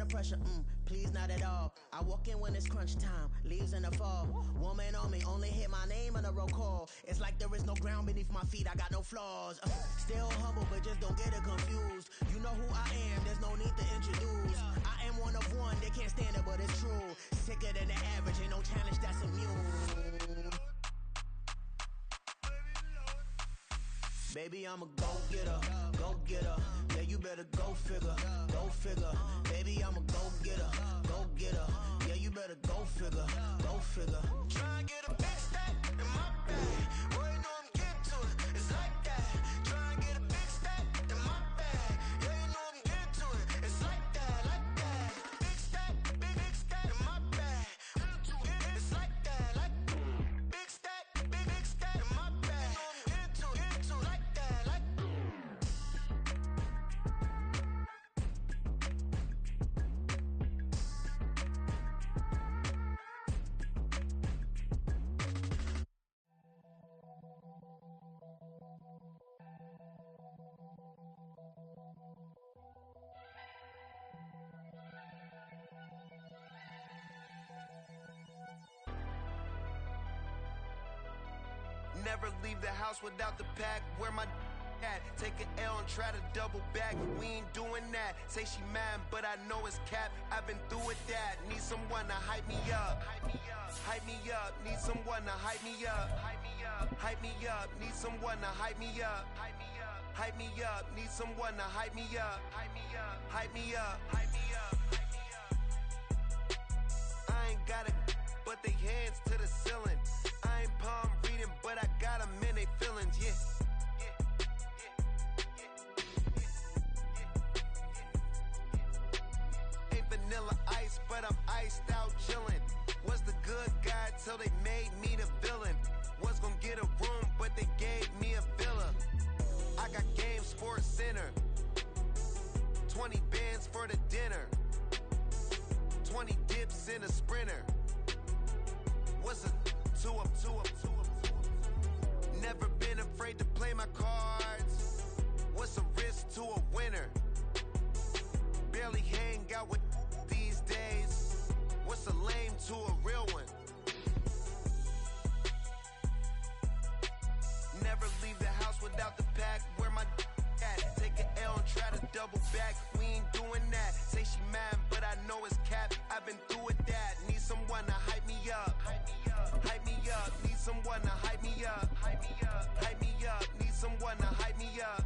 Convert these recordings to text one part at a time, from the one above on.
pressure, please not at all. I walk in when it's crunch time, leaves in the fall. Woman on me, only hit my name on a roll call. It's like there is no ground beneath my feet, I got no flaws. Still humble, but just don't get it confused. You know who I am, there's no need to introduce. I am one of one, they can't stand it, but it's true. Sicker than the average, ain't no challenge that's immune. Baby, I'm a go-getter, go-getter. Yeah, you better go figure, go figure. Baby, I'm a go-getter, go-getter. Yeah, you better go figure, go figure. Try and get a big stack in my bag. Boy, you know I'm getting to it, it's like that. Try and get a big stack in my bag. Yeah, you know I'm getting to it, it's like that, like that. Big stack in my bag. It's like that, like big stack in my bag. You know I'm getting to it, like that, like. Never leave the house without the pack. Where my at? Take an L and try to double back. We ain't doing that. Say she mad, but I know it's cap. I've been through with that. Need someone to hype me up. Hype me up. Need someone to hype me up. Hype me up. Need someone to hype me up. Hype me up. Need someone to hype me up. Hype me up. Hype me up. I ain't got it, but they hands to the ceiling. I ain't palm reading, but I got them in they feelings, yeah. Ain't vanilla ice, but I'm iced out chillin'. Was the good guy till they made me the villain. Was gonna get a room, but they gave me a villa. I got game Sports Center. 20 bands for the dinner. 20 dips in a sprinter. What's a two up? Never been afraid to play my cards. What's a risk to a winner? Barely hang out with these days. What's a lame to a real one? Never leave the house without the pack. Where my at? Take an L and try to double back. We ain't doing that. Say she mad, but I know it's cap. I've been through with that. Need someone to hype me up. Hype me up. Need someone to hype me up. Hype me up. Need someone to hype me up.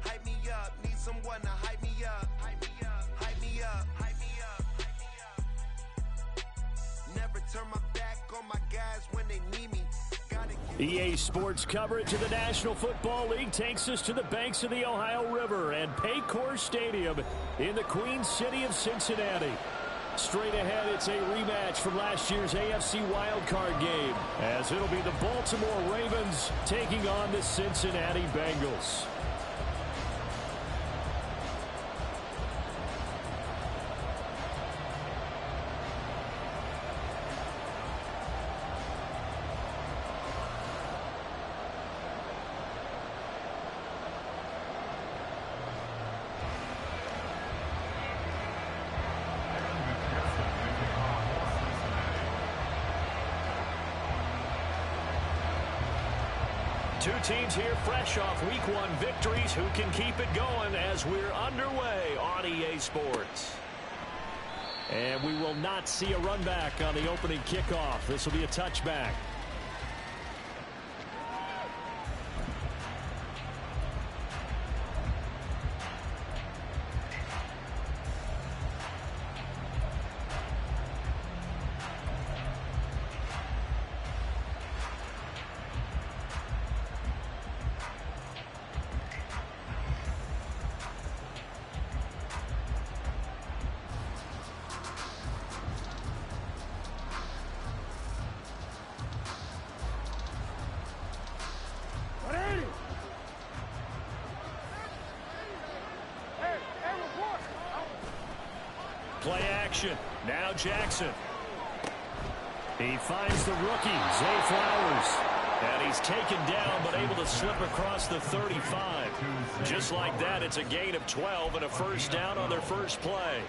Hype me up. Need someone to hype me up. Hype me up. Never turn my back on my guys when they need me. EA Sports coverage of the National Football League takes us to the banks of the Ohio River and Paycor Stadium in the Queen City of Cincinnati. Straight ahead, it's a rematch from last year's AFC wildcard game, as it'll be the Baltimore Ravens taking on the Cincinnati Bengals. Two teams here fresh off Week 1 victories who can keep it going as we're underway on EA Sports. And we will not see a run back on the opening kickoff. This will be a touchback. Play action. Now Jackson. He finds the rookie, Zay Flowers. And he's taken down, but able to slip across the 35. Just like that, it's a gain of 12 and a first down on their first play.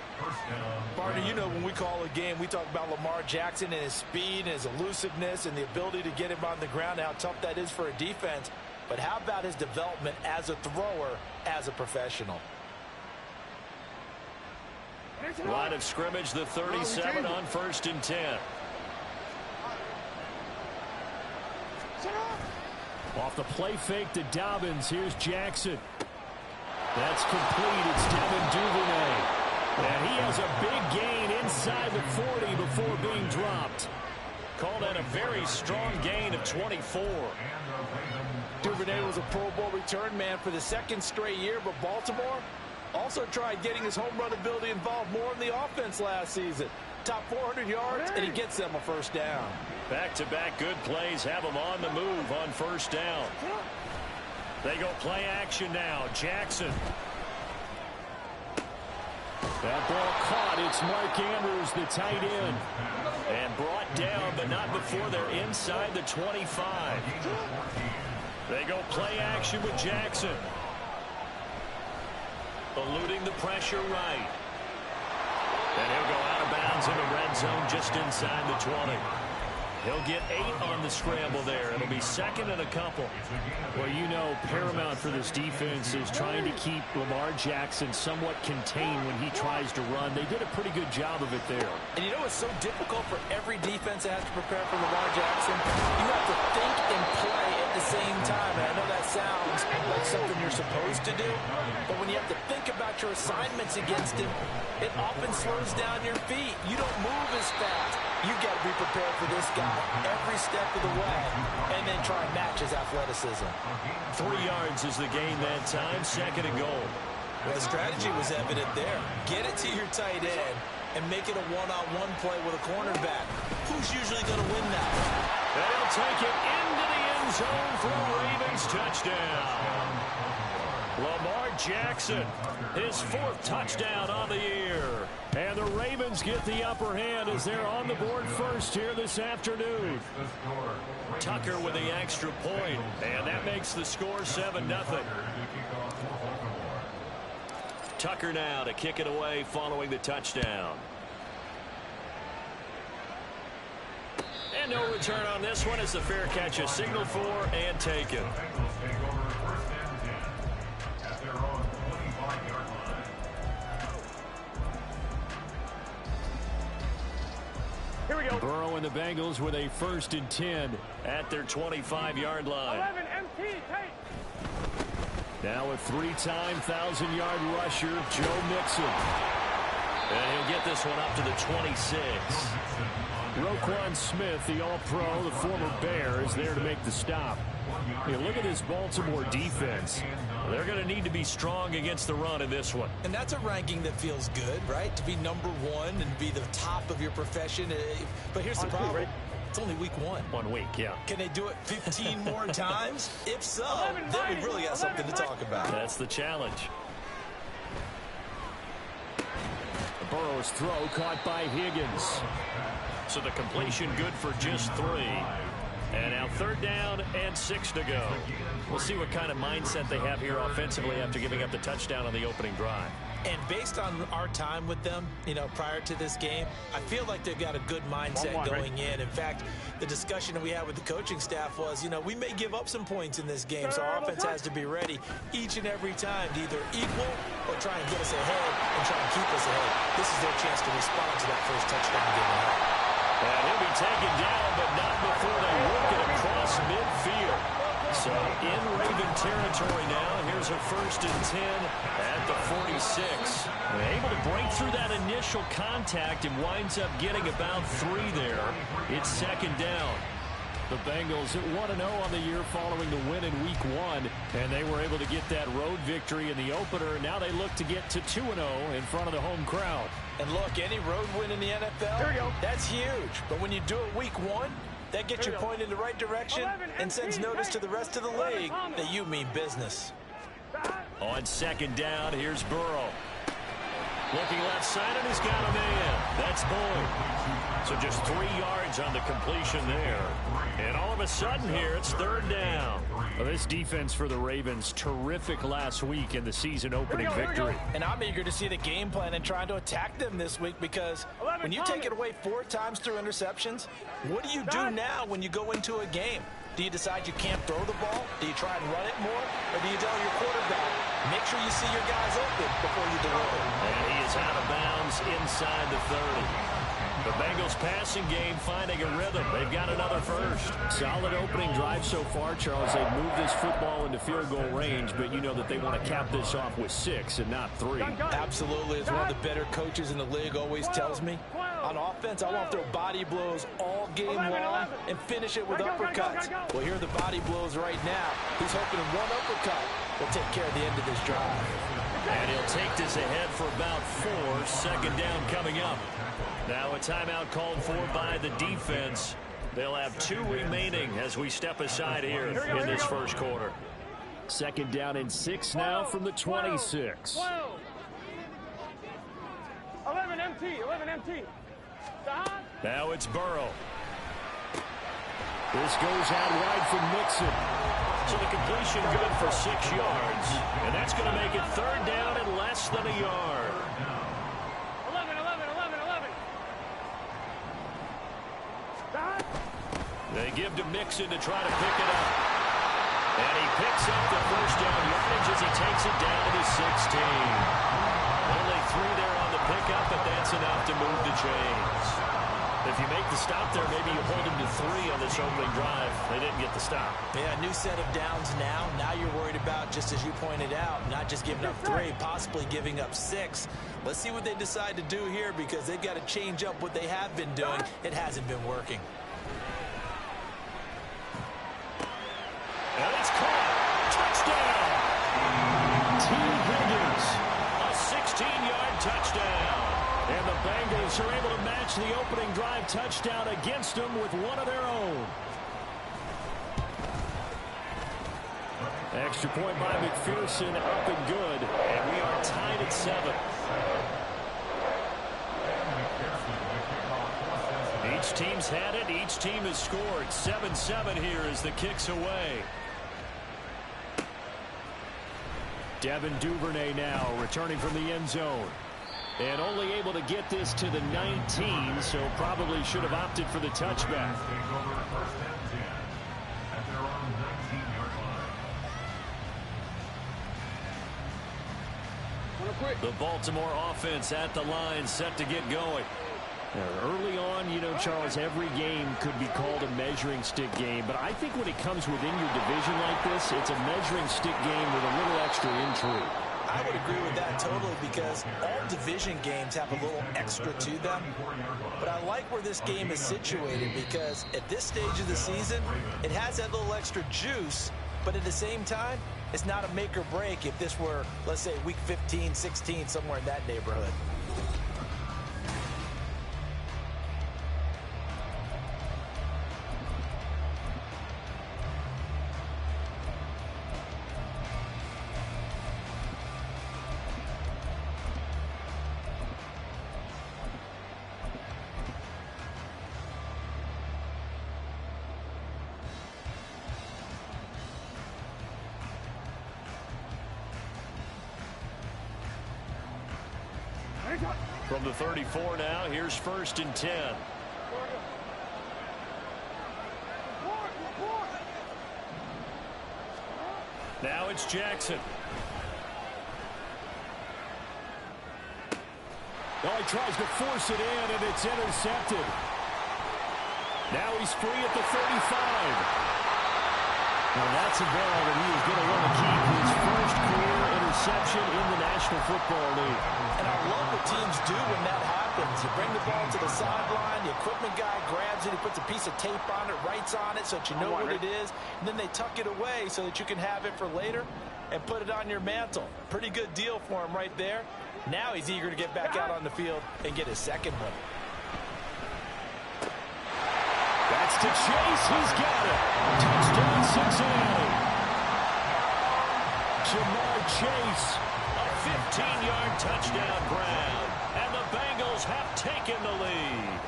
Barney, you know when we call a game, we talk about Lamar Jackson and his speed and his elusiveness and the ability to get him on the ground, how tough that is for a defense. But how about his development as a thrower, as a professional? Line of scrimmage, the 37 on 1st and 10. Off the play fake to Dobbins. Here's Jackson. That's complete. It's Devin Duvernay. And he has a big gain inside the 40 before being dropped. Call that a very strong gain of 24. Duvernay was a Pro Bowl return man for the 2nd straight year, but Baltimore also tried getting his home run ability involved more in the offense last season. Top 400 yards, and he gets them a first down. Back-to-back good plays have them on the move on first down. They go play action now. Jackson. That ball caught. It's Mark Andrews, the tight end. And brought down, but not before they're inside the 25. They go play action with Jackson. Eluding the pressure right. And he'll go out of bounds in the red zone just inside the 20. He'll get 8 on the scramble there. It'll be 2nd and a couple. Well, you know, paramount for this defense is trying to keep Lamar Jackson somewhat contained when he tries to run. They did a pretty good job of it there. And you know it's so difficult for every defense that has to prepare for Lamar Jackson? You have to think and play at the same time. And I know that sounds like something you're supposed to do, but when you have to think about your assignments against him, it often slows down your feet. You don't move as fast. You've got to be prepared for this guy every step of the way and then try and match his athleticism. 3 yards is the gain that time, 2nd and goal. Well, the strategy was evident there. Get it to your tight end and make it a one-on-one play with a cornerback. Who's usually going to win that? They'll take it into the end zone for a Ravens touchdown. Lamar Jackson, his 4th touchdown on the year. And the Ravens get the upper hand as they're on the board first here this afternoon. Tucker with the extra point, and that makes the score 7-0. Tucker now to kick it away following the touchdown. And no return on this one as the fair catch is signaled for and taken. Here we go. Burrow and the Bengals with a 1st and 10 at their 25-yard line. 11 MT, take. Now a 3-time 1,000-yard rusher, Joe Mixon. And he'll get this one up to the 26. Roquan Smith, the All-Pro, the former Bear, is there to make the stop. Hey, look at this Baltimore defense. They're going to need to be strong against the run in this one. And that's a ranking that feels good, right? To be number 1 and be the top of your profession. But here's the problem. It's only week 1. 1 week, yeah. Can they do it 15 more times? If so, then we've really got something to talk about. That's the challenge. Burrow's throw caught by Higgins. So the completion good for just 3. And now 3rd down and 6 to go. We'll see what kind of mindset they have here offensively after giving up the touchdown on the opening drive. And based on our time with them, you know, prior to this game, I feel like they've got a good mindset going in. In fact, the discussion that we had with the coaching staff was, you know, we may give up some points in this game, so our offense has to be ready each and every time to either equal or try and get us ahead and try and keep us ahead. This is their chance to respond to that first touchdown given up. And he'll be taken down, but not before they work it across midfield. So in Raven territory now. Here's a 1st and 10 at the 46. They're able to break through that initial contact and winds up getting about 3 there. It's 2nd down. The Bengals at 1-0 on the year following the win in week 1. And they were able to get that road victory in the opener. Now they look to get to 2-0 in front of the home crowd. And look, any road win in the NFL, that's huge. But when you do it week 1, that gets your point in the right direction and sends notice to the rest of the league that you mean business. On 2nd down, here's Burrow. Looking left side, and he's got a man. That's Boyd. So just 3 yards on the completion there. And all of a sudden here, it's third down. Well, this defense for the Ravens, terrific last week in the season-opening victory. And I'm eager to see the game plan and trying to attack them this week, because when you take it away 4 times through interceptions, what do you do now when you go into a game? Do you decide you can't throw the ball? Do you try and run it more? Or do you tell your quarterback, make sure you see your guys open before you deliver? And he is out of bounds inside the 30. The Bengals passing game finding a rhythm. They've got another first. Solid opening drive so far, Charles. They've moved this football into field goal range, but you know that they want to cap this off with 6 and not 3. Absolutely. As one of the better coaches in the league always tells me, on offense, I want to throw body blows all game long and finish it with uppercuts. Well, here are the body blows right now. He's hoping one uppercut will take care of the end of this drive. And he'll take this ahead for about 4. Second down coming up. Now a timeout called for by the defense. They'll have 2 remaining as we step aside here in this first quarter. Second down and 6 now from the 26. 11 MT. Now it's Burrow. This goes out wide from Mixon. So the completion good for 6 yards. And that's going to make it third down and less than a yard. 11. They give to Mixon to try to pick it up. And he picks up the first down yardage as he takes it down to the 16. Only 3 there on the pickup, but that's enough to move the chains. If you make the stop there, maybe you hold him to 3 on this opening drive. They didn't get the stop. Yeah, new set of downs now. Now you're worried about, just as you pointed out, not just giving up 3, possibly giving up 6. Let's see what they decide to do here, because they've got to change up what they have been doing. It hasn't been working. And it's caught. Touchdown. T. Higgins. A 16-yard touchdown. And the Bengals are able to match the opening drive touchdown against them with one of their own. Extra point by McPherson, up and good. And we are tied at 7. Each team's had it. Each team has scored. 7-7 here as the kick's away. Devin Duvernay now returning from the end zone. And only able to get this to the 19, so probably should have opted for the touchback. The Baltimore offense at the line, set to get going. Early on, you know, Charles, every game could be called a measuring stick game, but I think when it comes within your division like this, it's a measuring stick game with a little extra intrigue. I would agree with that totally, because all division games have a little extra to them. But I like where this game is situated, because at this stage of the season, it has that little extra juice, but at the same time, it's not a make or break if this were, let's say, week 15, 16, somewhere in that neighborhood. From the 34 now, here's 1st and 10. Now it's Jackson. Oh, he tries to force it in, and it's intercepted. Now he's free at the 35. Well, that's a ball that he is going to want to keep, his first career interception in the National Football League. And I love what teams do when that happens. You bring the ball to the sideline, the equipment guy grabs it, he puts a piece of tape on it, writes on it so that you know what it is, and then they tuck it away so that you can have it for later and put it on your mantle. Pretty good deal for him right there. Now he's eager to get back out on the field and get his second one. That's to Chase. He's got it. Touchdown, Cincinnati. Jamar Chase, a 15-yard touchdown grab. And the Bengals have taken the lead.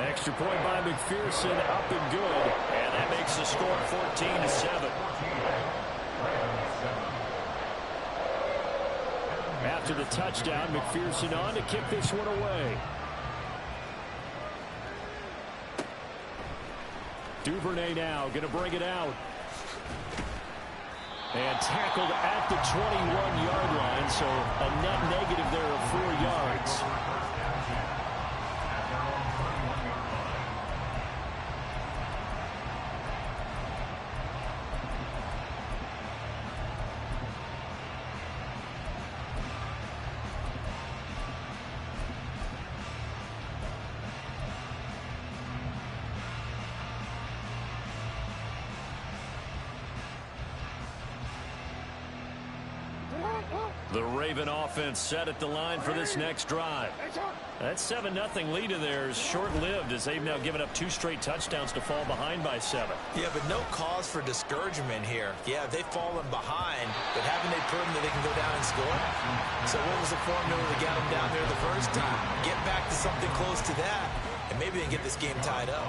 Extra point by McPherson, up and good. And that makes the score 14-7. After the touchdown, McPherson on to kick this one away. Duvernay now going to bring it out. And tackled at the 21-yard line, so a net negative there of 4 yards. The Raven offense set at the line for this next drive. That 7-0 lead of theirs short-lived as they've now given up 2 straight touchdowns to fall behind by 7. Yeah, but no cause for discouragement here. Yeah, they've fallen behind, but haven't they proven that they can go down and score? So what was the formula to get them down there the first time? Get back to something close to that, and maybe they can get this game tied up.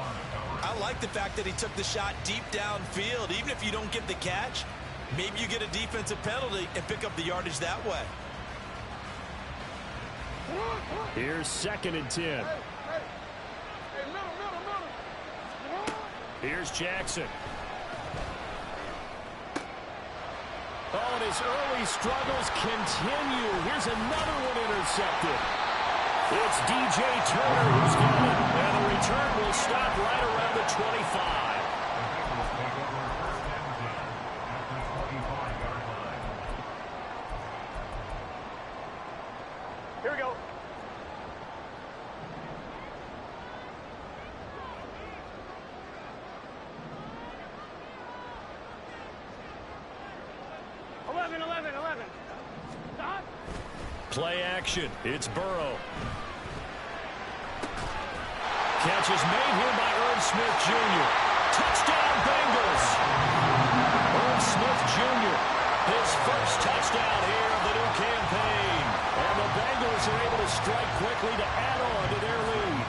I like the fact that he took the shot deep downfield. Even if you don't get the catch, maybe you get a defensive penalty and pick up the yardage that way. Here's 2nd and 10. Here's Jackson. Oh, and his early struggles continue. Here's another one intercepted. It's DJ Turner who's got it. And the return will stop right around the 25. Here we go. Stop. Play action. It's Burrow. Catch is made here by Irv Smith Jr. Touchdown Bengals. Irv Smith Jr. His first touchdown here of the new campaign. And the Bengals are able to strike quickly to add on to their lead.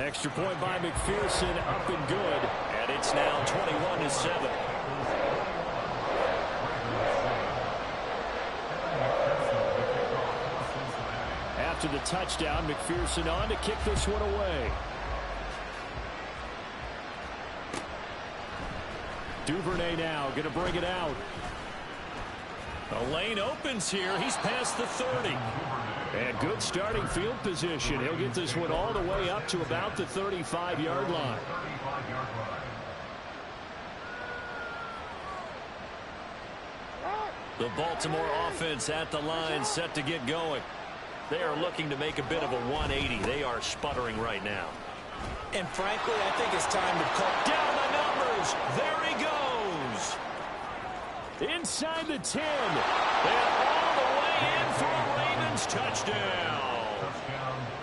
Extra point by McPherson, up and good. And it's now 21-7. After the touchdown, McPherson on to kick this one away. Duvernay now going to bring it out. The lane opens here. He's past the 30. And good starting field position. He'll get this one all the way up to about the 35-yard line. The Baltimore offense at the line, set to get going. They are looking to make a bit of a 180. They are sputtering right now. And frankly, I think it's time to cut Down the numbers. There he goes. Inside the 10. And all the way in for a Ravens touchdown.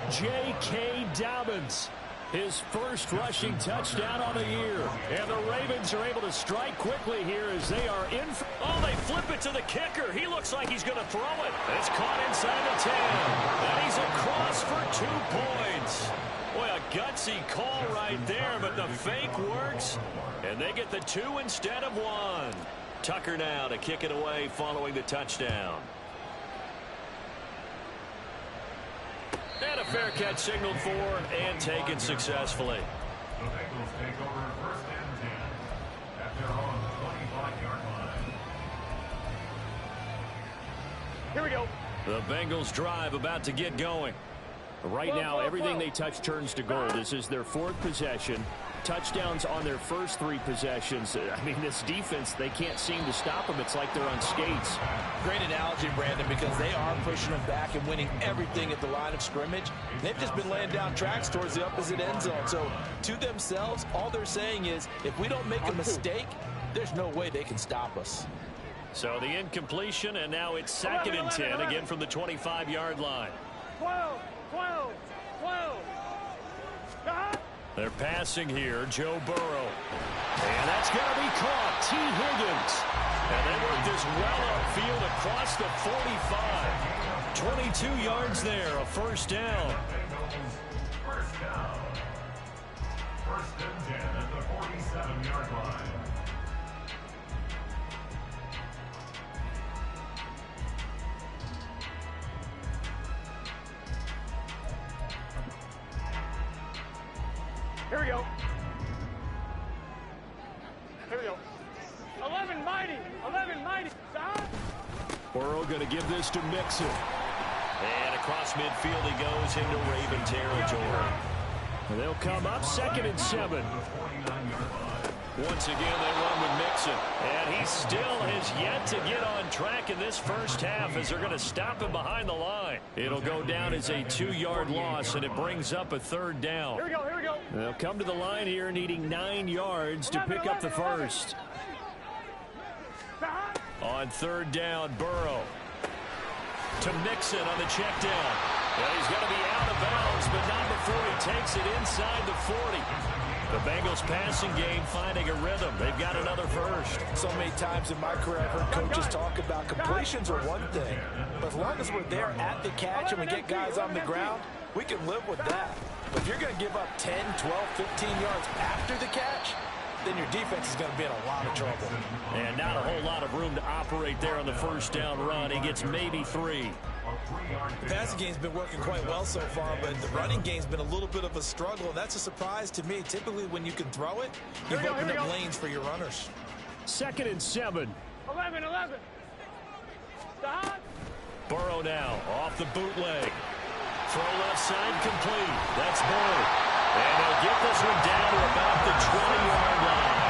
J.K. Dobbins. His first rushing touchdown on the year. And the Ravens are able to strike quickly here as they are in. Oh, they flip it to the kicker. He looks like he's going to throw it. It's caught inside the 10. And he's across for 2 points. Boy, a gutsy call right there, but the fake works. And they get the 2 instead of 1. Tucker now to kick it away following the touchdown. And a fair catch signaled for and taken successfully. The Bengals take over 1st and 10 at their own 25-yard line. Here we go. The Bengals drive about to get going. Right now, everything they touch turns to gold. This is their 4th possession. Touchdowns on their first 3 possessions. I mean, this defense, they can't seem to stop them. It's like they're on skates. Great analogy, Brandon, because they are pushing them back and winning everything at the line of scrimmage. They've just been laying down tracks towards the opposite end zone. So to themselves, all they're saying is, if we don't make a mistake, there's no way they can stop us. So the incompletion, and now it's 2nd and 10, again from the 25-yard line. 12. They're passing here, Joe Burrow. And that's going to be caught, T. Higgins. And they work this well upfield across the 45. 22 yards there, a first down. First down. First and 10 at the 47-yard line. Here we go. Here we go. 11 mighty. 11 mighty. Stop. Burrow going to give this to Mixon. And across midfield he goes into Raven territory. And they'll come up 2nd and 7. Once again, they run with Mixon. And he still has yet to get on track in this first half as they're going to stop him behind the line. It'll go down as a 2-yard loss, and it brings up a 3rd down. Here we go. Here we go. They'll come to the line here needing 9 yards to pick up the first. On 3rd down, Burrow. To Mixon on the check down. Well, he's going to be out of bounds, but not before he takes it inside the 40. The Bengals passing game finding a rhythm. They've got another first. So many times in my career I've heard coaches talk about completions are one thing, but as long as we're there at the catch and we get guys on the ground, we can live with that. But if you're going to give up 10, 12, 15 yards after the catch, then your defense is going to be in a lot of trouble. And not a whole lot of room to operate there on the first down run. He gets maybe 3. The passing game's been working quite well so far, but the running game's been a little bit of a struggle, and that's a surprise to me. Typically, when you can throw it, you've opened up lanes for your runners. 2nd and 7. 11. Stop. Burrow now off the bootleg. Throw left side complete. That's Boyd. And they'll get this one down to about the 20-yard line.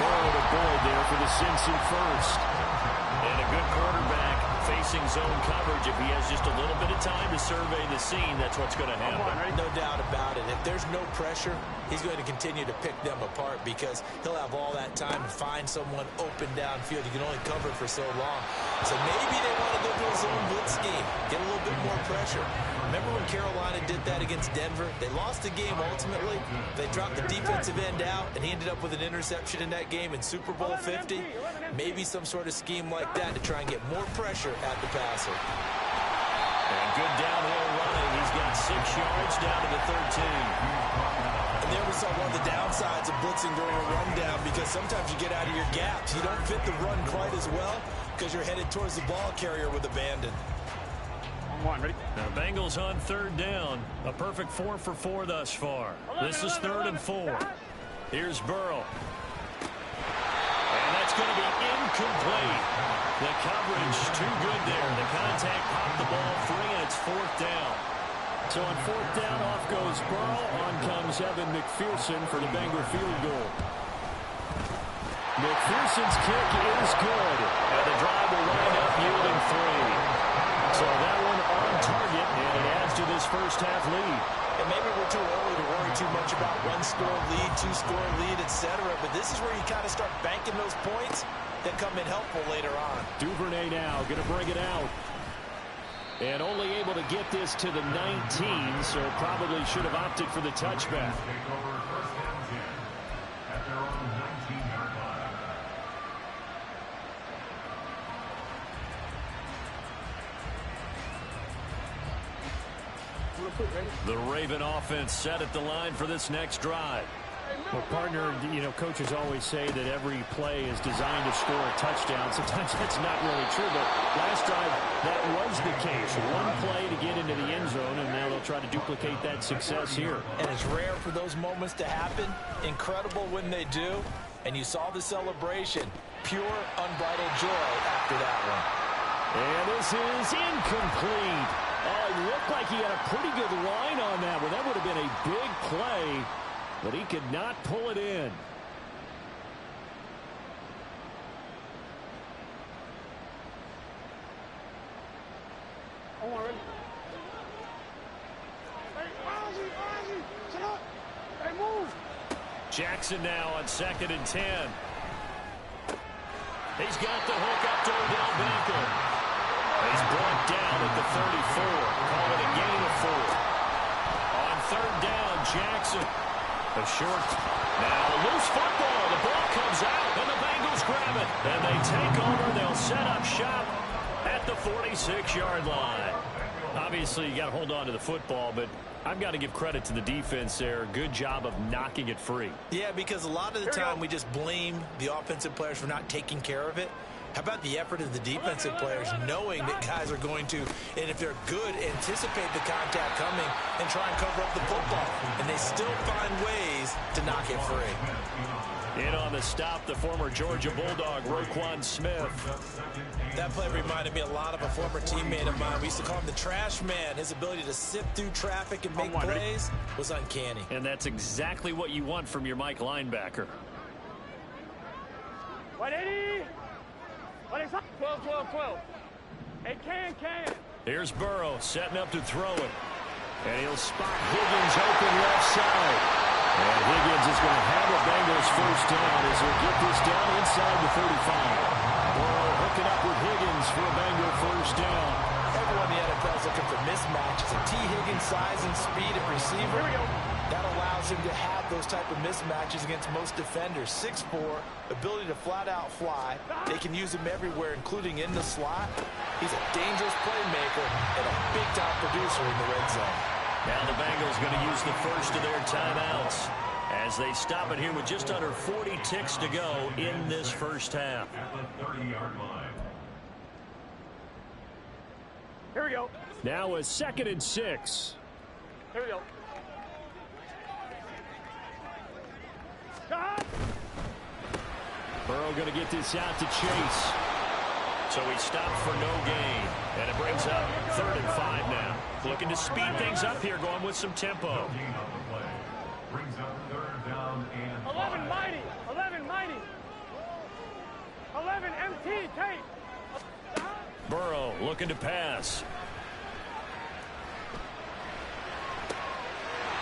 Burrow to Boyd there for the Cincy first. And a good quarterback facing zone coverage. If he has just a little bit of time to survey the scene, that's what's going to happen. No doubt about it. If there's no pressure, he's going to continue to pick them apart because he'll have all that time to find someone open downfield. You can only cover it for so long. So maybe they want to go to a zone blitz scheme, get a little bit more pressure. Remember when Carolina did that against Denver? They lost the game ultimately. They dropped the defensive end out, and he ended up with an interception in that game in Super Bowl 50. Maybe some sort of scheme like that to try and get more pressure at the passer. And good downhill running. He's got 6 yards down to the 13. And there we saw one of the downsides of blitzing during a rundown because sometimes you get out of your gaps. You don't fit the run quite as well because you're headed towards the ball carrier with abandon. Ready? Now, Bengals on 3rd down. A perfect 4 for 4 thus far. This is 3rd and 4. Here's Burrow. And that's going to be incomplete. The coverage too good there. The contact popped the ball free, and it's 4th down. So on 4th down, off goes Burrow. On comes Evan McPherson for the Bengal field goal. McPherson's kick is good, and the drive will wind up yielding 3. So that one on target, and it adds to this first half lead. And maybe we're too early to worry too much about 1-score lead, 2-score lead, etc. But this is where you kind of start banking those points that come in helpful later on. Duvernay now going to bring it out. And only able to get this to the 19, so probably should have opted for the touchback. Take over first and 10 at their own 19-yard line. The Raven offense set at the line for this next drive. Well, partner, you know, coaches always say that every play is designed to score a touchdown. Sometimes that's not really true, but last drive, that was the case. One play to get into the end zone, and now they'll try to duplicate that success here. And it's rare for those moments to happen. Incredible when they do. And you saw the celebration. Pure, unbridled joy after that one. And this is incomplete. Oh, it looked like he had a pretty good line on that one. That would have been a big play, but he could not pull it in. Hey, move. Jackson now on 2nd and 10. He's got the hook up to Odell Beckham. He's brought down at the 34. Call it a gain of 4. On 3rd down, Jackson. A short. Now a loose football. The ball comes out, and the Bengals grab it. And they take over. They'll set up shop at the 46-yard line. Obviously, you got to hold on to the football, but I've got to give credit to the defense there. Good job of knocking it free. Yeah, because a lot of the time we just blame the offensive players for not taking care of it. How about the effort of the defensive players knowing that guys are going to, and if they're good, anticipate the contact coming and try and cover up the football. And they still find ways to knock it free. In on the stop, the former Georgia Bulldog, Roquan Smith. That play reminded me a lot of a former teammate of mine. We used to call him the trash man. His ability to sift through traffic and make plays was uncanny. And that's exactly what you want from your Mike linebacker. 180. 12, 12, 12. Hey, can. Here's Burrow setting up to throw it. And he'll spot Higgins open left side. And Higgins is going to have a Bengals first down as he'll get this down inside the 35. Burrow hooking up with Higgins for a Bengal first down. Everyone in the NFL is looking for mismatches. A T. Higgins size and speed at receiver. That allows him to have those type of mismatches against most defenders. 6'4", ability to flat-out fly. They can use him everywhere, including in the slot. He's a dangerous playmaker and a big-time producer in the red zone. Now the Bengals going to use the first of their timeouts as they stop it here with just under 40 ticks to go in this first half. At the 30-yard line. Here we go. Now a 2nd and 6. Here we go. Burrow going to get this out to Chase. So he stopped for no gain. And it brings up 3rd and 5 now. Looking to speed things up here, going with some tempo. Brings up 3rd down and 11 mighty. 11 mighty. 11 MT tape. Burrow looking to pass.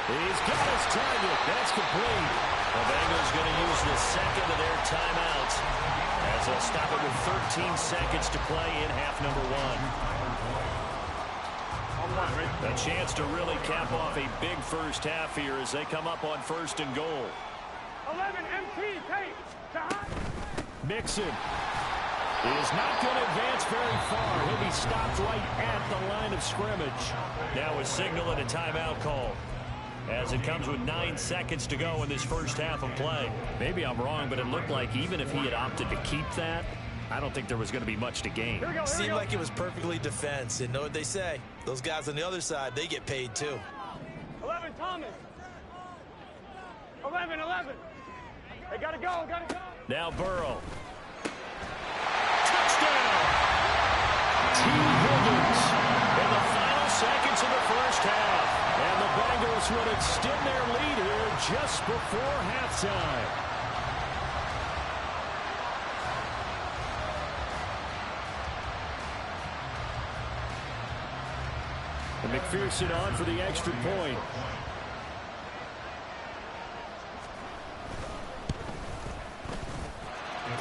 He's got his target. That's complete. The Bengals going to use the second of their timeouts as they'll stop it with 13 seconds to play in half number 1. A chance to really cap off a big first half here as they come up on 1st and goal. 11 MT tape. Mixon is not going to advance very far. He'll be stopped right at the line of scrimmage. Now a signal and a timeout call as it comes with 9 seconds to go in this first half of play. Maybe I'm wrong, but it looked like even if he had opted to keep that, I don't think there was going to be much to gain. Seemed like it was perfectly defense. And know what they say? Those guys on the other side, they get paid too. 11 Thomas. 11. They gotta go. Now Burrow. Touchdown! T. Higgins in the final seconds of the first half. And the Bengals would extend their lead here just before halftime. And McPherson on for the extra point.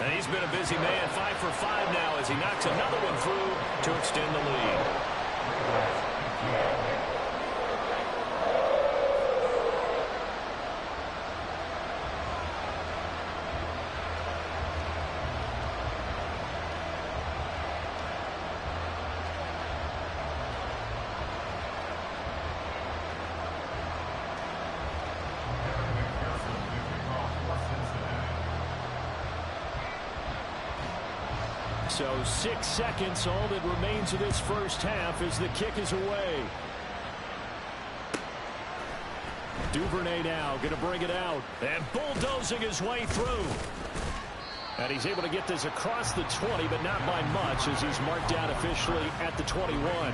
And he's been a busy man, 5 for 5 now as he knocks another one through to extend the lead. So 6 seconds, all that remains of this first half as the kick is away. Duvernay now going to bring it out and bulldozing his way through. And he's able to get this across the 20, but not by much as he's marked down officially at the 21.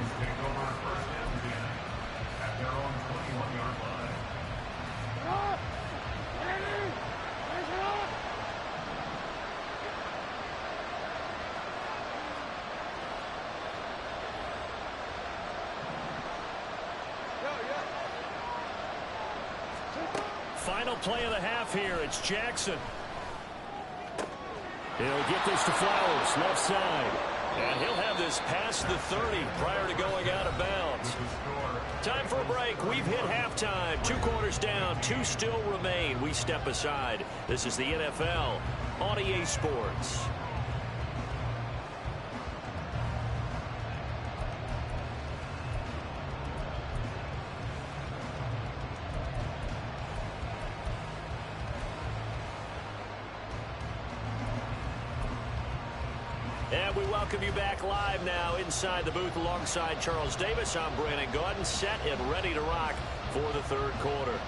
at their own 21-yard line. Final play of the half here. It's Jackson. He'll get this to Flowers, left side. And he'll have this past the 30 prior to going out of bounds. Time for a break. We've hit halftime. 2 quarters down. 2 still remain. We step aside. This is the NFL on EA Sports. And we welcome you back live now inside the booth alongside Charles Davis. I'm Brandon Gaudin, set and ready to rock for the 3rd quarter.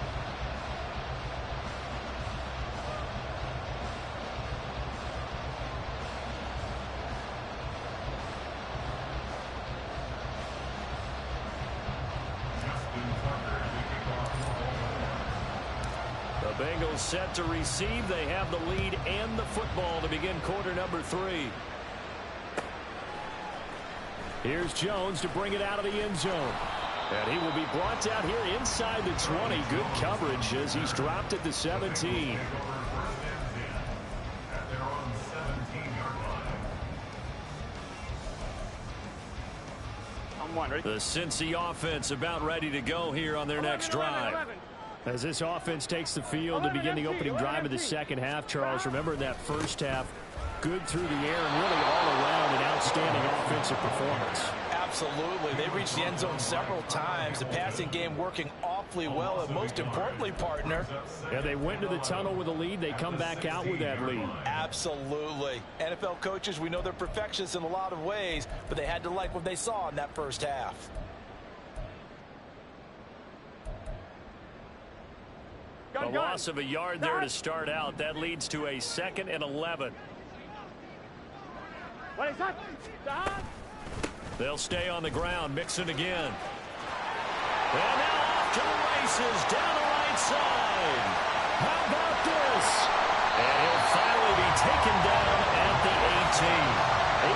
The Bengals set to receive. They have the lead and the football to begin quarter number 3. Here's Jones to bring it out of the end zone. And he will be brought down here inside the 20. Good coverage as he's dropped at the 17. The Cincy offense about ready to go here on their next drive. As this offense takes the field to begin the opening drive of the second half, Charles, remember in that first half, good through the air and really all around an outstanding offensive performance. Absolutely. They reached the end zone several times. The passing game working awfully well, and most importantly, partner. Yeah, they went to the tunnel with a lead. They come back out with that lead. Absolutely. NFL coaches, we know they're perfectionists in a lot of ways, but they had to like what they saw in that first half. A loss of a yard there to start out. That leads to a 2nd and 11. What is that? They'll stay on the ground. Mixon again. And now off to the races down the right side. How about this? And he'll finally be taken down at the 18.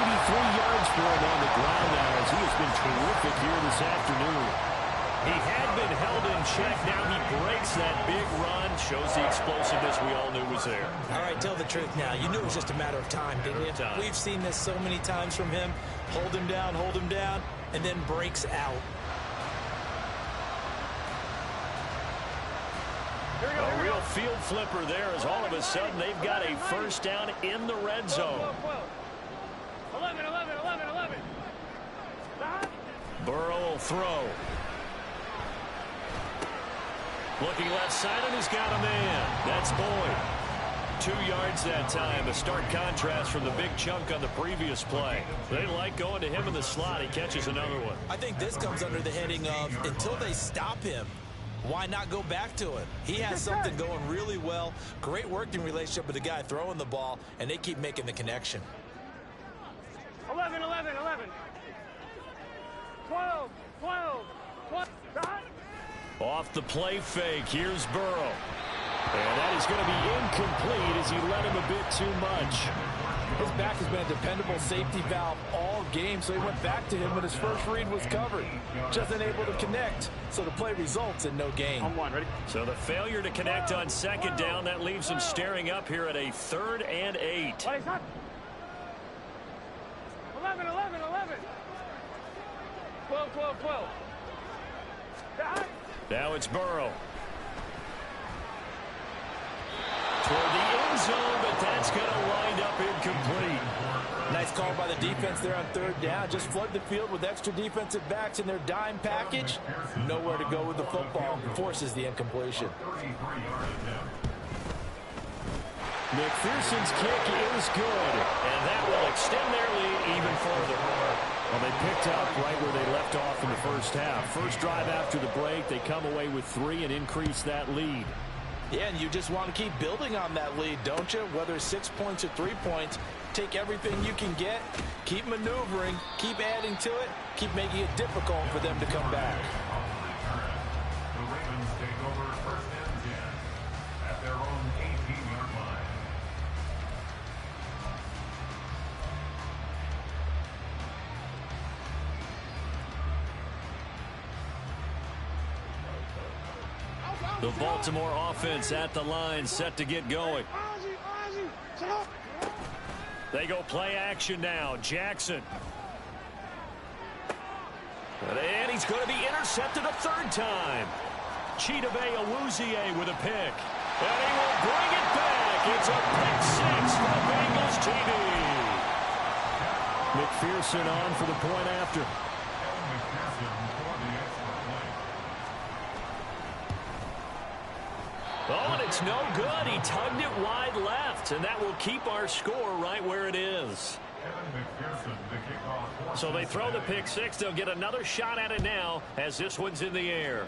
83 yards for him on the ground now as he has been terrific here this afternoon. He had been held in check. Now he breaks that big run. Shows the explosiveness we all knew was there. All right, tell the truth now. You knew it was just a matter of time, didn't you? We've seen this so many times from him. Hold him down, and then breaks out. A real field flipper there as all of a sudden they've got a first down in the red zone. 11. Burrow will throw. Looking left side, and he's got a man. That's Boyd. 2 yards that time. A stark contrast from the big chunk on the previous play. They like going to him in the slot. He catches another one. I think this comes under the heading of until they stop him, why not go back to it? He has something going really well. Great working relationship with the guy throwing the ball, and they keep making the connection. 11. 12. Off the play fake, here's Burrow. And that is going to be incomplete as he led him a bit too much. His back has been a dependable safety valve all game, so he went back to him when his first read was covered. Just unable to connect, so the play results in no gain. So the failure to connect on 2nd down, that leaves him staring up here at a 3rd and 8. What is that? 11. 12. Now it's Burrow. Toward the end zone, but that's going to wind up incomplete. Nice call by the defense there on 3rd down. Just flood the field with extra defensive backs in their dime package. Nowhere to go with the football. Forces the incompletion. McPherson's kick is good, and that will extend their lead even further. Well, they picked up right where they left off in the first half. First drive after the break, they come away with 3 and increase that lead. Yeah, and you just want to keep building on that lead, don't you? Whether it's 6 points or 3 points, take everything you can get, keep maneuvering, keep adding to it, keep making it difficult for them to come back. The Ravens take over 1st and 10 at their own 18-yard line. The Baltimore offense at the line, set to get going. They go play action now. Jackson. And he's going to be intercepted a third time. Chidobe Awuzie with a pick. And he will bring it back. It's a pick six for the Bengals TD. McPherson on for the point after. Oh, and it's no good. He tugged it wide left, and that will keep our score right where it is. So they throw the pick six. They'll get another shot at it now as this one's in the air.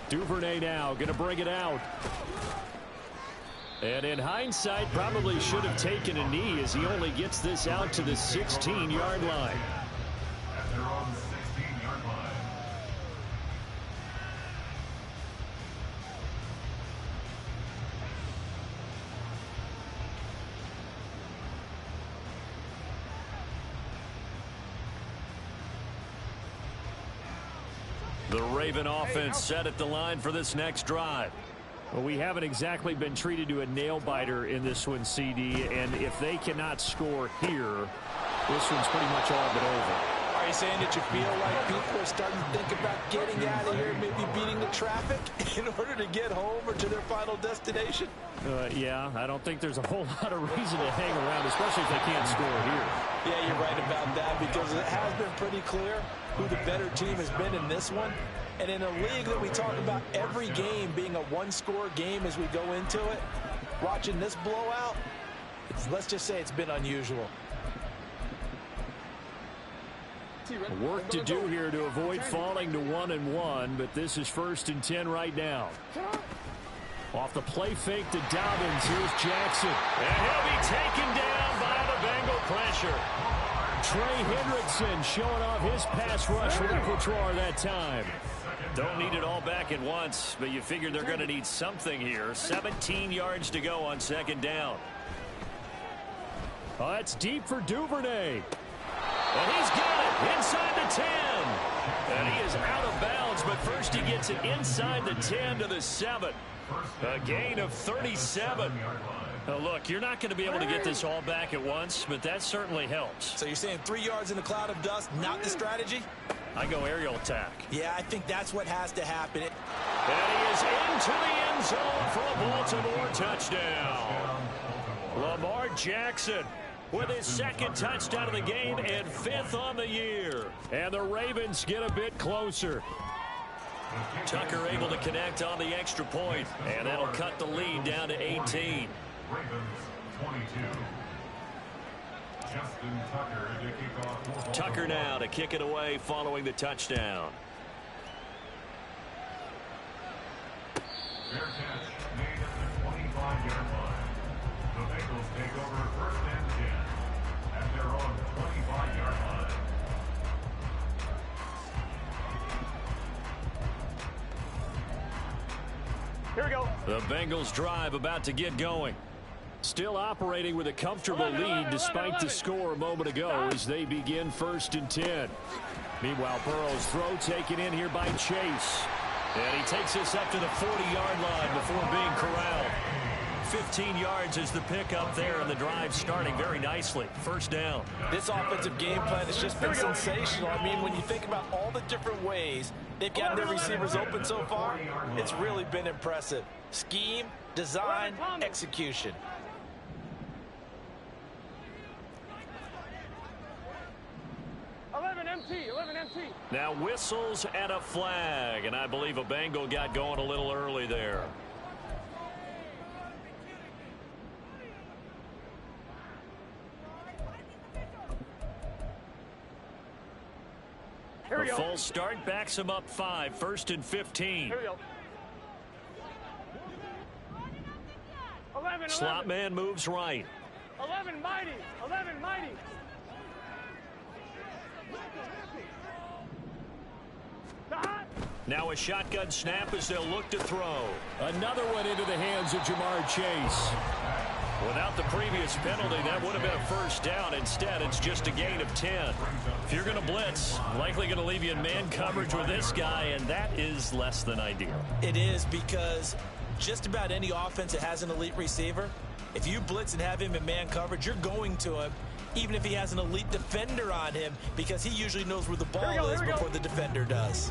Duvernay now going to bring it out. And in hindsight, probably should have taken a knee as he only gets this out to the 16-yard line. At their own 16-yard line. The Raven offense set at the line for this next drive. Well, we haven't exactly been treated to a nail-biter in this one, CD, and if they cannot score here, this one's pretty much all but over. Are you saying that you feel like people are starting to think about getting out of here, maybe beating the traffic in order to get home or to their final destination? Yeah, I don't think there's a whole lot of reason to hang around, especially if they can't score here. Yeah, you're right about that because it has been pretty clear who the better team has been in this one. And in a league that we talk about every game being a one-score game as we go into it, watching this blowout, let's just say it's been unusual. Work to do here to avoid falling to 1-1, but this is 1st and 10 right now. Off the play fake to Dobbins, here's Jackson. And he'll be taken down by the Bengal pressure. Trey Hendrickson showing off his pass rush repertoire that time. Don't need it all back at once, but you figure they're going to need something here. 17 yards to go on 2nd down. Oh, that's deep for Duvernay. And he's got it inside the 10. And he is out of bounds, but first he gets it inside the 10 to the 7. A gain of 37. Now look, you're not going to be able to get this all back at once, but that certainly helps. So you're saying 3 yards in a cloud of dust, not the strategy? I go aerial attack. Yeah, I think that's what has to happen. And he is into the end zone for a Baltimore touchdown. Lamar Jackson with his 2nd touchdown of the game and 5th on the year. And the Ravens get a bit closer. Tucker able to connect on the extra point, and that'll cut the lead down to 18. Ravens 22. Justin Tucker to kick off. Tucker now to kick it away following the touchdown. Fair catch made at the 25-yard line. The Bengals take over 1st and 10 at their own 25-yard line. Here we go. The Bengals drive about to get going. Still operating with a comfortable lead despite the score a moment ago as they begin 1st and 10. Meanwhile, Burrow's throw taken in here by Chase. And he takes us up to the 40-yard line before being corralled. 15 yards is the pickup there, and the drive starting very nicely. 1st down. This offensive game plan has just been sensational. I mean, when you think about all the different ways they've gotten their receivers open so far, it's really been impressive. Scheme, design, execution. Now whistles and a flag, and I believe a Bengal got going a little early there. A full start backs him up 5, 1st and 15. Here we go. 11. Slot man moves right. 11 mighty. 11 mighty. Now a shotgun snap as they'll look to throw. Another one into the hands of Jamar Chase. Without the previous penalty, that would have been a first down. Instead, it's just a gain of 10. If you're going to blitz, likely going to leave you in man coverage with this guy, and that is less than ideal. It is, because just about any offense that has an elite receiver, if you blitz and have him in man coverage, you're going to him, even if he has an elite defender on him, because he usually knows where the ball is before the defender does.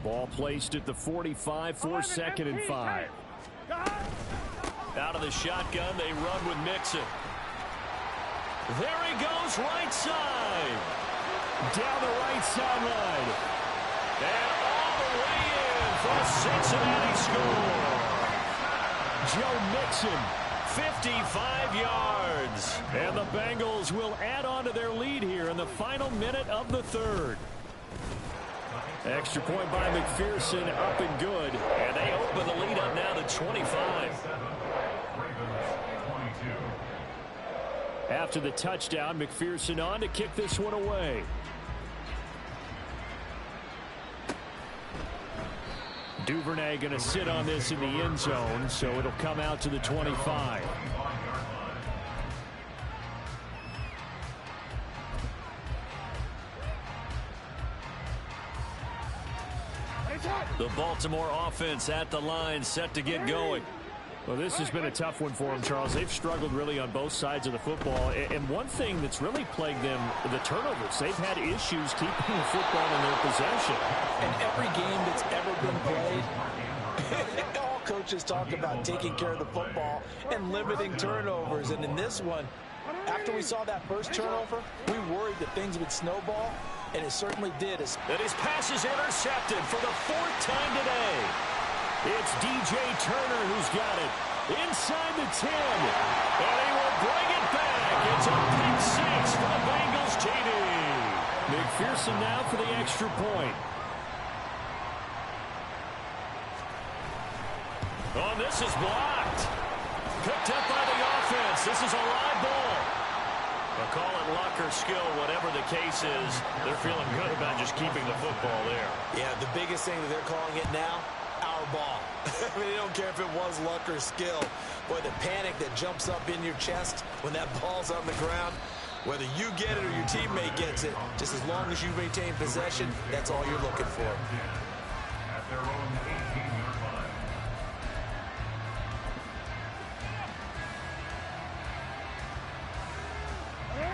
Ball placed at the 45 for 2nd and 5. Out of the shotgun, they run with Mixon. There he goes, right side. Down the right sideline. And all the way in for a Cincinnati score. Joe Mixon, 55 yards. And the Bengals will add on to their lead here in the final minute of the 3rd. Extra point by McPherson, up and good. And they open the lead up now to 25. After the touchdown, McPherson on to kick this one away. Duvernay going to sit on this in the end zone, so it'll come out to the 25. The Baltimore offense at the line, set to get going. Well, this has been a tough one for them, Charles. They've struggled really on both sides of the football. And one thing that's really plagued them, the turnovers. They've had issues keeping the football in their possession. And every game that's ever been played, all coaches talk about taking care of the football and limiting turnovers. And in this one, after we saw that first turnover, we worried that things would snowball, and it certainly did. And his pass is intercepted for the 4th time today. It's DJ Turner who's got it inside the 10, and he will bring it back. It's a pick 6 for the Bengals TD. McPherson now for the extra point. Oh, this is blocked. Picked up by the offense. This is a live ball. They'll call it luck or skill, whatever the case is. They're feeling good about just keeping the football there. Yeah, the biggest thing that they're calling it now, our ball. I mean, they don't care if it was luck or skill. Boy, the panic that jumps up in your chest when that ball's on the ground, whether you get it or your teammate gets it, just as long as you maintain possession, that's all you're looking for. At their own 18-yard line.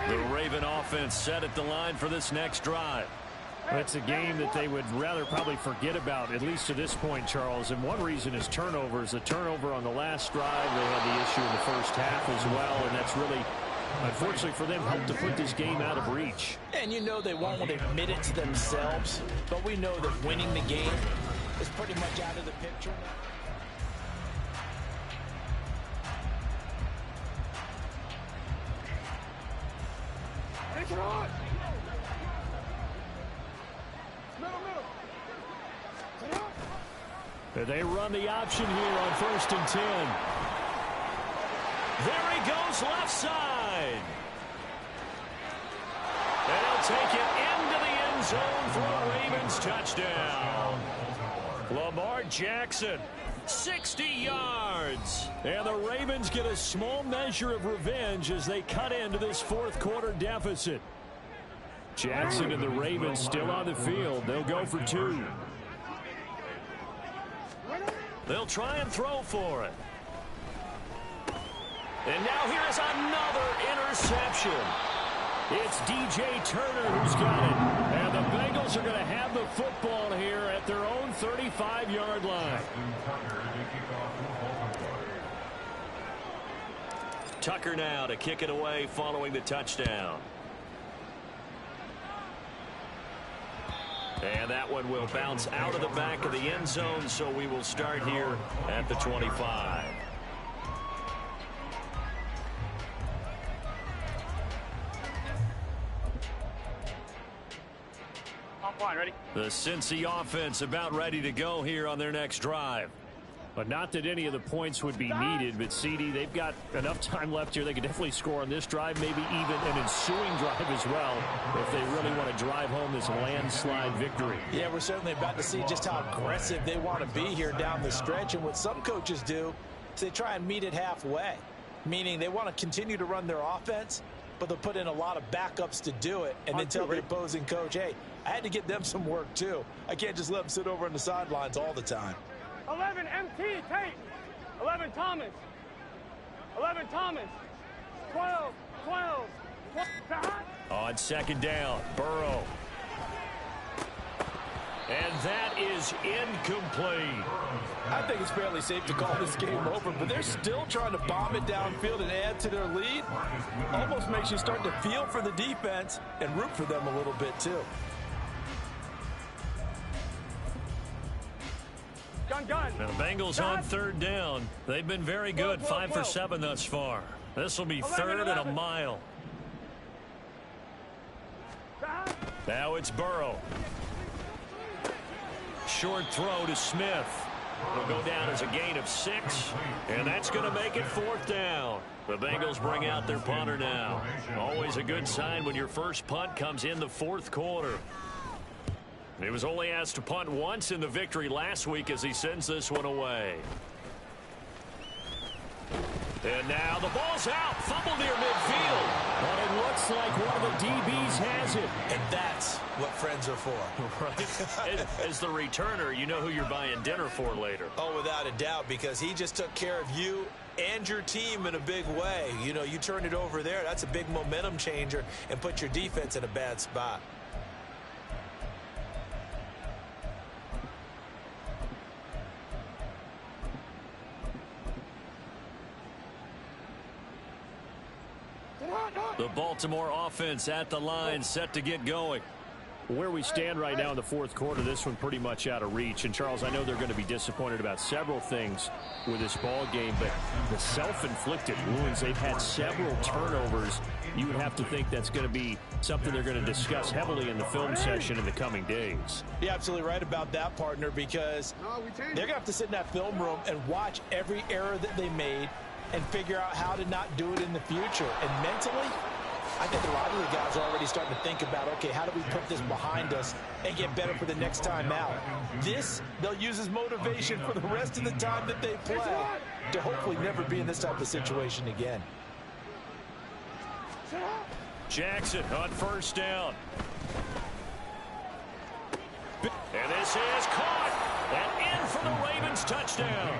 The Raven offense set at the line for this next drive. It's a game that they would rather probably forget about, at least to this point, Charles. And one reason is turnovers. The turnover on the last drive, they had the issue in the first half as well, and that's really, unfortunately for them, helped to put this game out of reach. And you know they won't admit it to themselves, but we know that winning the game is pretty much out of the picture now. Take it on! They run the option here on 1st and 10. There he goes, left side. And he'll take it into the end zone for a Ravens touchdown. Lamar Jackson, 60 yards. And the Ravens get a small measure of revenge as they cut into this 4th quarter deficit. Jackson and the Ravens still on the field. They'll go for 2. They'll try and throw for it. And now here is another interception. It's DJ Turner who's got it. And the Bengals are going to have the football here at their own 35-yard line. Tucker now to kick it away following the touchdown. And that one will bounce out of the back of the end zone, so we will start here at the 25. Offline, ready? The Cincy offense about ready to go here on their next drive. But not that any of the points would be needed, but CD, they've got enough time left here. They could definitely score on this drive, maybe even an ensuing drive as well, if they really want to drive home this landslide victory. Yeah, we're certainly about to see just how aggressive they want to be here down the stretch. And what some coaches do is they try and meet it halfway. meaning they want to continue to run their offense, but they'll put in a lot of backups to do it, and then tell the opposing coach, hey, I had to get them some work too. I can't just let them sit over on the sidelines all the time. 11 MT, Tate. 11 Thomas. 11 Thomas. 12. On second down, Burrow. And that is incomplete. I think it's fairly safe to call this game over, but they're still trying to bomb it downfield and add to their lead. Almost makes you start to feel for the defense and root for them a little bit too. Gun. Now the Bengals on third down. They've been very good, 5 for 7 thus far. This will be 3rd and a mile. Now it's Burrow. Short throw to Smith. It'll go down as a gain of 6, and that's going to make it 4th down. The Bengals bring out their punter now. Always a good sign when your first punt comes in the 4th quarter. He was only asked to punt once in the victory last week as he sends this one away. And now the ball's out. Fumble near midfield. But it looks like one of the DBs has it. And that's what friends are for. Right. As the returner, you know who you're buying dinner for later. Oh, without a doubt, because he just took care of you and your team in a big way. You know, you turned it over there. That's a big momentum changer and put your defense in a bad spot. The Baltimore offense at the line, set to get going. Where we stand right now in the 4th quarter, this one pretty much out of reach. And, Charles, I know they're going to be disappointed about several things with this ball game, but the self-inflicted wounds, they've had several turnovers. You would have to think that's going to be something they're going to discuss heavily in the film session in the coming days. You're absolutely right about that, partner, because they're going to have to sit in that film room and watch every error that they made and figure out how to not do it in the future. And mentally, I think a lot of the guys are already starting to think about, okay, how do we put this behind us and get better for the next time out? This, they'll use as motivation for the rest of the time that they play to hopefully never be in this type of situation again. Jackson on first down. And this is caught. And in for the Ravens touchdown.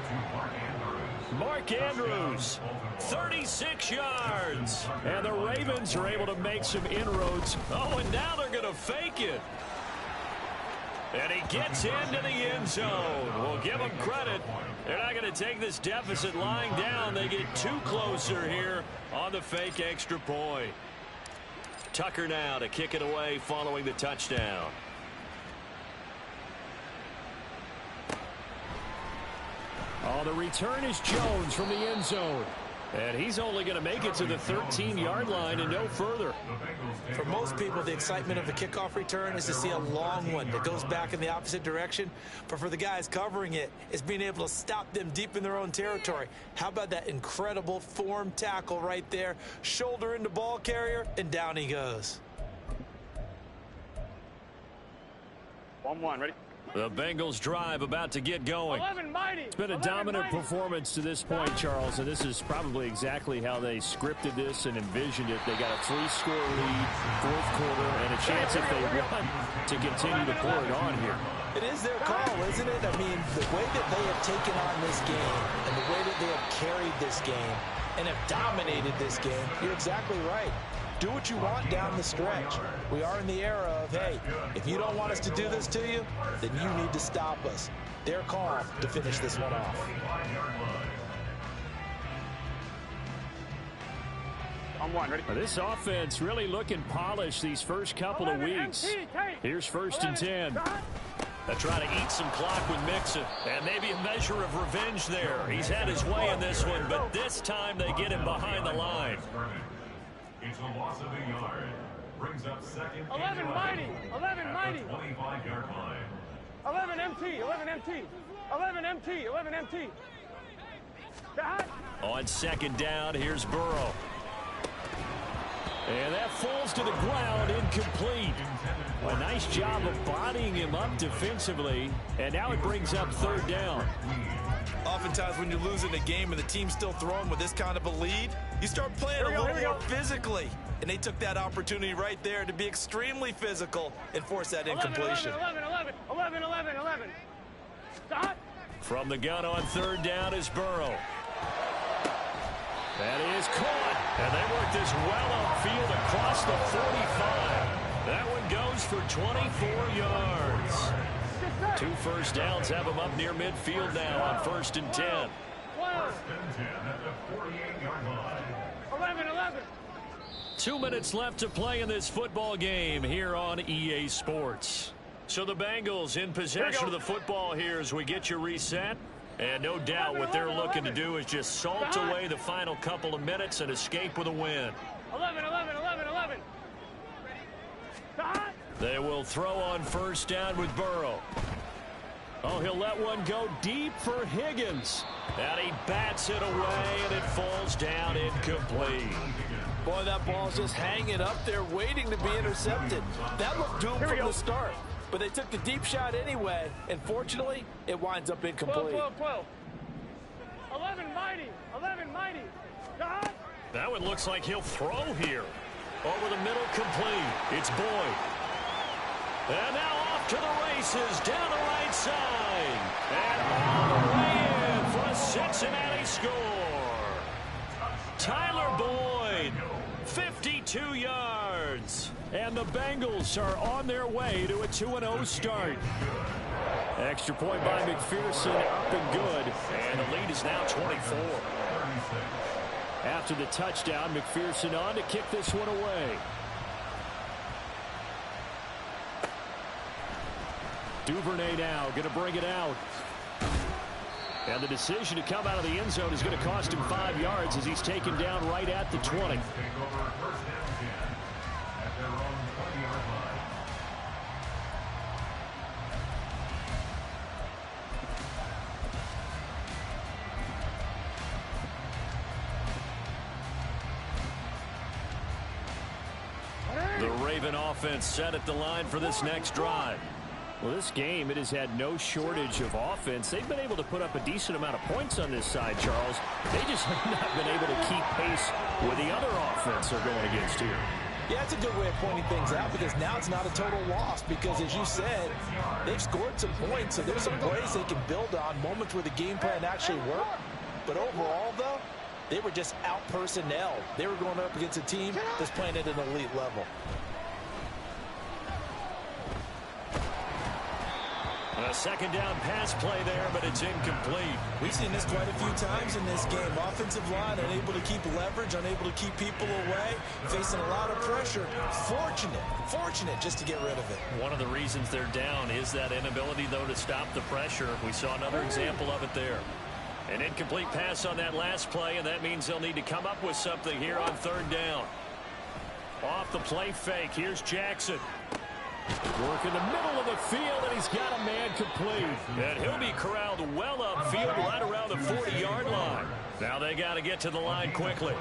Mark Andrews, 36 yards. And the Ravens are able to make some inroads. Oh, and now they're going to fake it. And he gets into the end zone. We'll give them credit. They're not going to take this deficit lying down. They get 2 closer here on the fake extra point. Tucker now to kick it away following the touchdown. Oh, the return is Jones from the end zone. And he's only going to make it to the 13-yard line and no further. For most people, the excitement of a kickoff return is to see a long one that goes back in the opposite direction. But for the guys covering it, it's being able to stop them deep in their own territory. How about that incredible form tackle right there? Shoulder into ball carrier, and down he goes. 1-1, ready? The Bengals drive about to get going. 11 mighty. It's been a dominant performance to this point, Charles, and this is probably exactly how they scripted this and envisioned it. They got a 3-score lead, 4th quarter, and a chance if they won to continue to pour it on here. It is their call, isn't it? I mean, the way that they have taken on this game and the way that they have carried this game and have dominated this game, you're exactly right. Do what you want down the stretch. We are in the era of, hey, if you don't want us to do this to you, then you need to stop us. Their call to finish this one off. On 1, ready? This offense really looking polished these first couple of weeks. Here's 1st and 10. They're trying to eat some clock with Mixon, and maybe a measure of revenge there. He's had his way in this one, but this time they get him behind the line. It's a loss of a yard. Brings up second. 11 mighty. 11 mighty. 25-yard line. 11 MT. 11 MT. 11 MT. 11 MT. On second down, here's Burrow. And that falls to the ground, incomplete. A nice job of bodying him up defensively, and now it brings up 3rd down. Oftentimes when you're losing a game and the team's still throwing with this kind of a lead, you start playing a little more physically. And they took that opportunity right there to be extremely physical and force that incompletion. 11. Stop. From the gun on third down is Burrow. That is caught. And they work this well upfield across the 45. That one goes for 24 yards. 2 first downs have them up near midfield now on 1st and 10. 1st and 10 at the 48-yard line. 11. 2 minutes left to play in this football game here on EA Sports. So the Bengals in possession of the football here as we get you reset. And no doubt what they're looking to do is just salt away the final couple of minutes and escape with a win. 11. Stop. They will throw on first down with Burrow. Oh, he'll let one go deep for Higgins. And he bats it away, and it falls down incomplete. Boy, that ball's just hanging up there waiting to be intercepted. That looked doomed from the start. But they took the deep shot anyway, and fortunately, it winds up incomplete. 12. 11 mighty. Stop. That one looks like he'll throw here. Over the middle, complete. It's Boyd. And now off to the races, down the right side. And all the way in for a Cincinnati score. Tyler Boyd, 52 yards. And the Bengals are on their way to a 2-0 start. Extra point by McPherson, up and good. And the lead is now 24. After the touchdown, McPherson on to kick this one away. Duvernay now going to bring it out. And the decision to come out of the end zone is going to cost him 5 yards as he's taken down right at the 20. The Raven offense set at the line for this next drive. Well, this game, it has had no shortage of offense. They've been able to put up a decent amount of points on this side, Charles. They just have not been able to keep pace with the other offense they're going against here. Yeah, it's a good way of pointing things out because now it's not a total loss because, as you said, they've scored some points, so there's some plays they can build on, moments where the game plan actually worked. But overall, though, they were just out-personnelled. They were going up against a team that's playing at an elite level. A second down pass play there, but it's incomplete. We've seen this quite a few times in this game. Offensive line unable to keep leverage, unable to keep people away, facing a lot of pressure. Fortunate just to get rid of it. One of the reasons they're down is that inability, though, to stop the pressure. We saw another example of it there. An incomplete pass on that last play, and that means they'll need to come up with something here on third down. Off the play fake, here's Jackson. Work in the middle of the field, and he's got a man complete. And he'll be corralled well upfield right around the 40-yard line. Now they got to get to the line quickly.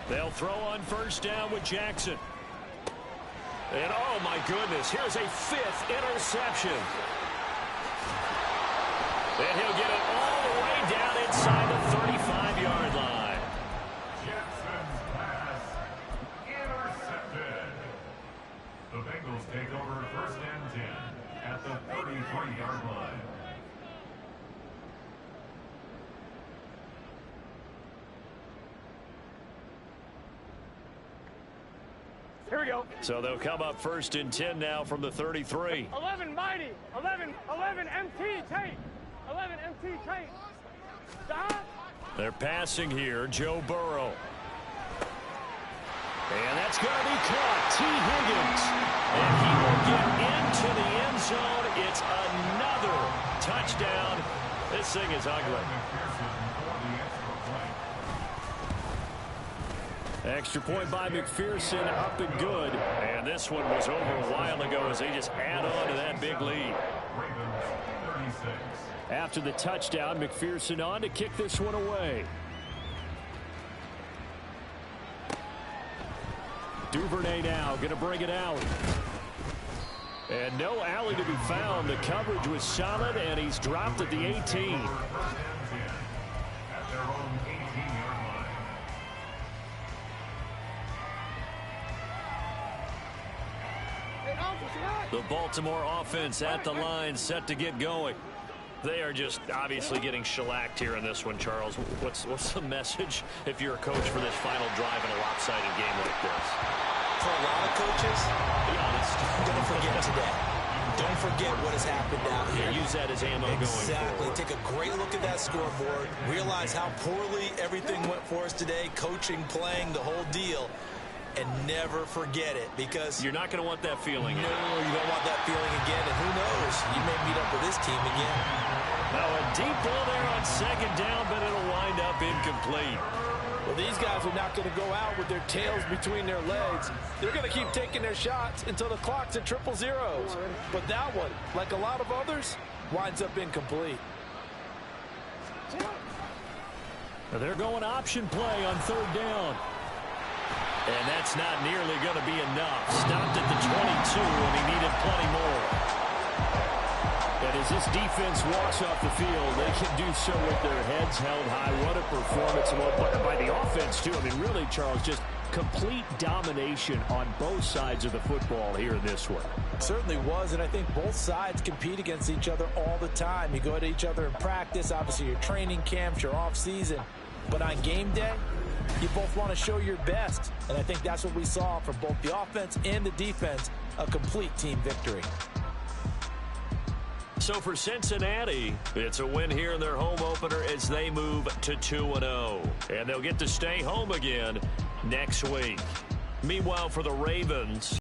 They'll throw on first down with Jackson. And, oh, my goodness, here's a 5th interception. And he'll get it all the way down inside the 35-yard line. Jackson's pass intercepted. The Bengals take over 1st and 10 at the 33-yard line. Here we go. So they'll come up 1st and 10 now from the 33. 11 mighty. 11 MT Tate. 11 MT Tate. Stop. They're passing here, Joe Burrow. And that's going to be caught. T. Higgins. And he will get into the end zone. It's another touchdown. This thing is ugly. Extra point by McPherson, up and good. And this one was over a while ago as they just add on to that big lead. After the touchdown, McPherson on to kick this one away. Duvernay now going to bring it out. And no alley to be found. The coverage was solid, and he's dropped at the 18. At their own 18-yard line. The Baltimore offense at the line, set to get going. They are just obviously getting shellacked here in this one, Charles. What's the message if you're a coach for this final drive in a lopsided game like this? For a lot of coaches, be honest, don't forget today. Don't forget what has happened out here. Use that as ammo going forward. Exactly. Take a great look at that scoreboard. Realize how poorly everything went for us today, coaching, playing, the whole deal. And never forget it, because you're not going to want that feeling. No, you don't want that feeling again. And who knows, you may meet up with this team again. Now a deep ball there on second down, but it'll wind up incomplete. Well, these guys are not going to go out with their tails between their legs. They're going to keep taking their shots until the clock's at 000. But that one, like a lot of others, winds up incomplete. Now they're going option play on third down. And that's not nearly going to be enough. Stopped at the 22, and he needed plenty more. And as this defense walks off the field, they can do so with their heads held high. What a performance by the offense, too. I mean, really, Charles, just complete domination on both sides of the football here in this one. Certainly was, and I think both sides compete against each other all the time. You go at each other in practice, obviously your training camps, your off-season. But on game day, you both want to show your best, and I think that's what we saw from both the offense and the defense, a complete team victory. So for Cincinnati, it's a win here in their home opener as they move to 2-0. And they'll get to stay home again next week. Meanwhile, for the Ravens,